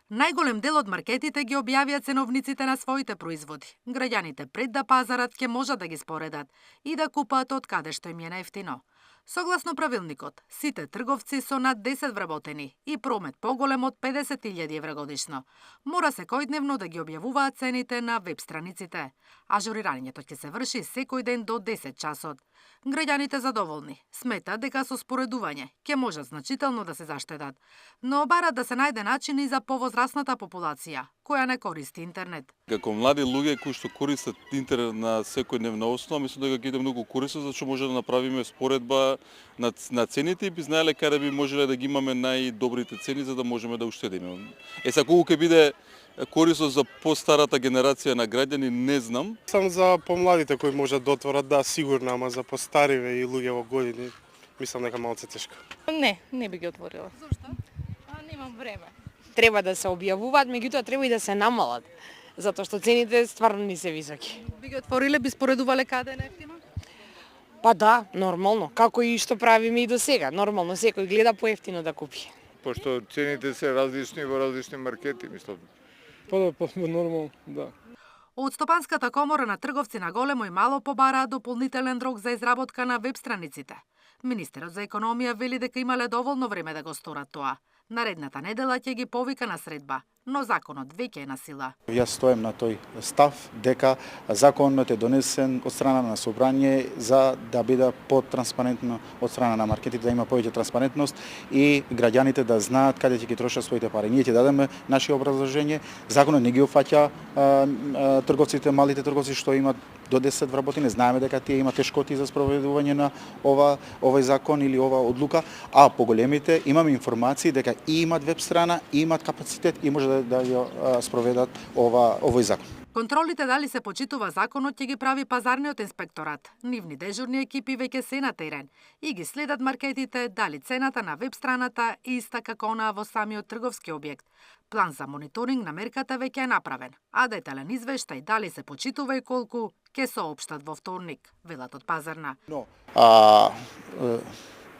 Најголем дел од маркетите ги објавија ценовниците на своите производи. Граѓаните пред да пазарат ќе можат да ги споредат и да купаат од каде што им е наевтино. Согласно правилникот, сите трговци со над 10 вработени и промет поголем од 50.000 евра годишно мора секојдневно да ги објавуваат цените на веб страниците. Ажурирањето ќе се врши секој ден до 10 часот. Граѓаните задоволни сметаат дека со споредување ќе можат значително да се заштедат, но барат да се најде начин и за повозрасната популација која не користи интернет. Како млади луѓе кои што користат интернет на секојдневна основа, мислам дека ќе биде многу корисно зашто може да направиме споредба на цените и би знаеле каде би можеле да ги имаме најдобрите цени за да можеме да уштедиме. Сега колку ќе биде корисно за постарата генерација на граѓани, не знам. Сам за помладите кои можат да отворат, да, сигурно, ама за постариве и луѓе во години, мислам дека малце тешко. Не би ги отворила. Зошто? Немам време. Треба да се објавуваат, меѓутоа треба и да се намалат, затоа што цените стварно не се високи. Би ги отвориле, би споредувале каде е наевтино? Па да, нормално, како и што правиме и до сега. Нормално, секој гледа поевтино да купи. Пошто цените се различни во различни маркети, мислам. Па нормално, да. Од Стопанската комора на трговци на големо и мало побараа дополнителен рок за изработка на веб страниците. Министерот за економија вели дека имале доволно време да го сторат тоа. Наредната недела ќе ги повика на средба, но законот веќе е на сила. Јас стојам на тој став дека законот е донесен од страна на собрание за да биде потранспарентно од страна на маркетите, да има повеќе транспарентност и граѓаните да знаат каде ќе ги трошат своите пари. Ние ќе дадеме наше образложение. Законот не ги опфаќа трговците, малите трговци што имат до 10 вработени. Знаеме дека тие имаат тешкоти за спроведување на овој закон или ова одлука, а поголемите имаме информации дека и имат веб страна, и имат капацитет и може да ја спроведат овој закон. Контролите дали се почитува законот ќе ги прави пазарниот инспекторат. Нивни дежурни екипи веќе се на терен и ги следат маркетите дали цената на веб страната е иста како онаа во самиот трговски објект. План за мониторинг на мерката веќе е направен, а детален извештај дали се почитува и колку ќе соопштат во вторник, велат од пазарна.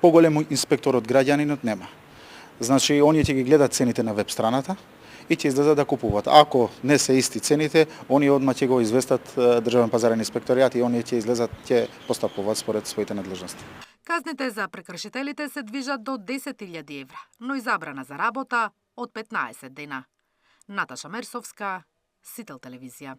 Поголем инспектор од граѓанинот нема. Значи, оние ќе ги гледат цените на веб страната и ќе излезат да купуваат. Ако не се исти цените, оние одма ќе го известат Државен пазарен инспекторијат и оние ќе излезат, ќе постапуваат според своите надлежности. Казните за прекршителите се движат до 10.000 евра, но и забрана за работа од 15 дена. Наташа Мерсовска, Сител телевизија.